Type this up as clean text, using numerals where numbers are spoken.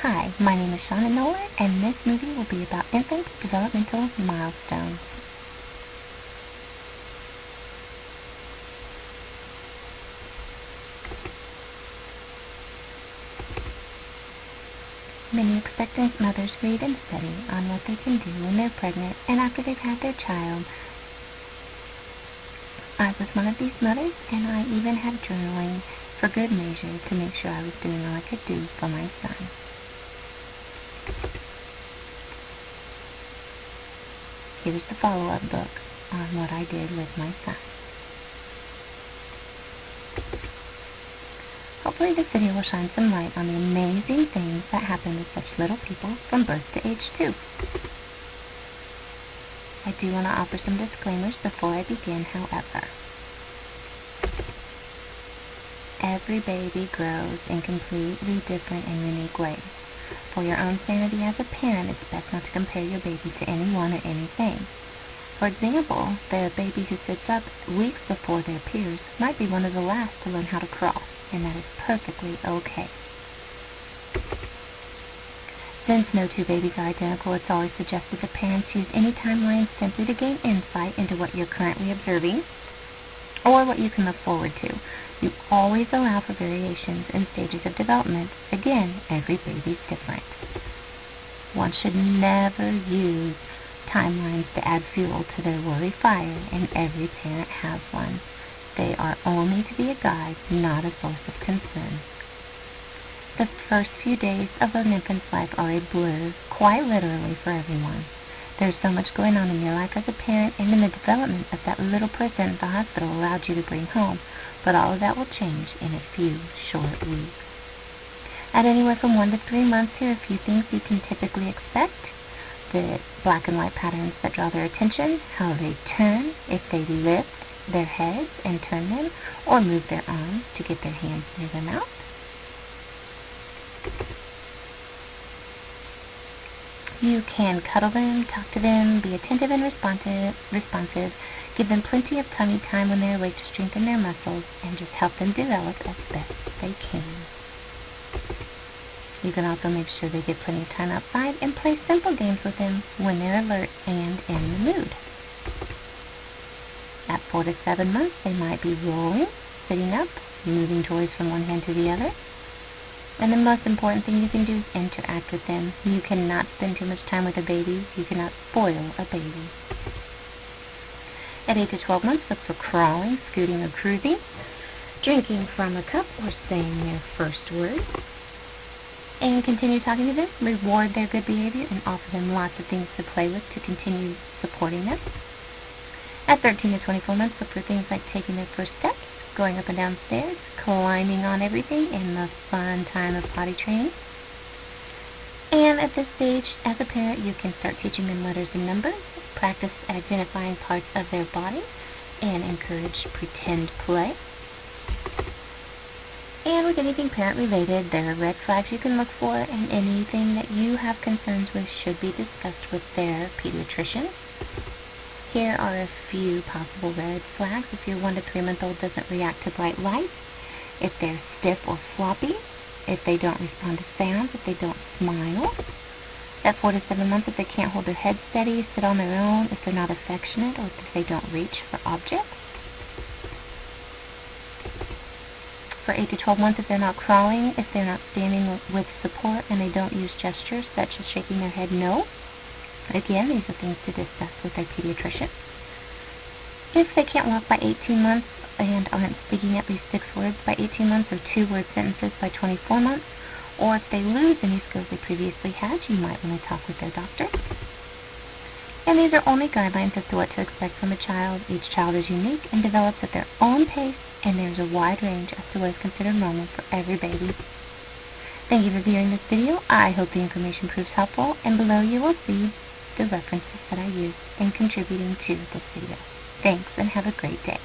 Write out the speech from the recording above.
Hi, my name is Shauna Noller, and this movie will be about infant developmental milestones. Many expectant mothers read and study on what they can do when they're pregnant and after they've had their child. I was one of these mothers, and I even had journaling for good measure to make sure I was doing all I could do for my son. Here's the follow-up book on what I did with my son. Hopefully this video will shine some light on the amazing things that happen with such little people from birth to age 2. I do want to offer some disclaimers before I begin, however. Every baby grows in completely different and unique ways. For your own sanity as a parent, it's best not to compare your baby to anyone or anything. For example, the baby who sits up weeks before their peers might be one of the last to learn how to crawl, and that is perfectly okay. Since no two babies are identical, it's always suggested that parents use any timeline simply to gain insight into what you're currently observing or what you can look forward to. You always allow for variations in stages of development. Again, every baby's different. One should never use timelines to add fuel to their worry fire, and every parent has one. They are only to be a guide, not a source of concern. The first few days of an infant's life are a blur, quite literally, for everyone. There's so much going on in your life as a parent and in the development of that little person the hospital allowed you to bring home, but all of that will change in a few short weeks. At anywhere from 1 to 3 months, here are a few things you can typically expect. The black and white patterns that draw their attention, how they turn, if they lift their heads and turn them, or move their arms to get their hands near their mouth. You can cuddle them, talk to them, be attentive and responsive, give them plenty of tummy time when they're awake to strengthen their muscles, and just help them develop as best they can. You can also make sure they get plenty of time outside and play simple games with them when they're alert and in the mood. At 4 to 7 months, they might be rolling, sitting up, moving toys from one hand to the other. And the most important thing you can do is interact with them. You cannot spend too much time with a baby. You cannot spoil a baby. At 8 to 12 months, look for crawling, scooting, or cruising, drinking from a cup, or saying their first word. And continue talking to them, reward their good behavior, and offer them lots of things to play with to continue supporting them. At 13 to 24 months, look for things like taking their first steps, going up and down stairs, climbing on everything, and the fun time of potty training. And at this stage, as a parent, you can start teaching them letters and numbers, practice identifying parts of their body, and encourage pretend play. And with anything parent-related, there are red flags you can look for, and anything that you have concerns with should be discussed with their pediatrician. Here are a few possible red flags. If your 1 to 3 month old doesn't react to bright lights, if they're stiff or floppy, if they don't respond to sounds, if they don't smile. At 4 to 7 months, if they can't hold their head steady, sit on their own, if they're not affectionate, or if they don't reach for objects. For 8 to 12 months, if they're not crawling, if they're not standing with support, and they don't use gestures such as shaking their head no. Again, these are things to discuss with their pediatrician. If they can't walk by 18 months and aren't speaking at least 6 words by 18 months or 2-word sentences by 24 months, or if they lose any skills they previously had, you might want to talk with their doctor. And these are only guidelines as to what to expect from a child. Each child is unique and develops at their own pace, and there's a wide range as to what is considered normal for every baby. Thank you for viewing this video. I hope the information proves helpful, and below you will see the references that I used in contributing to this video. Thanks, and have a great day.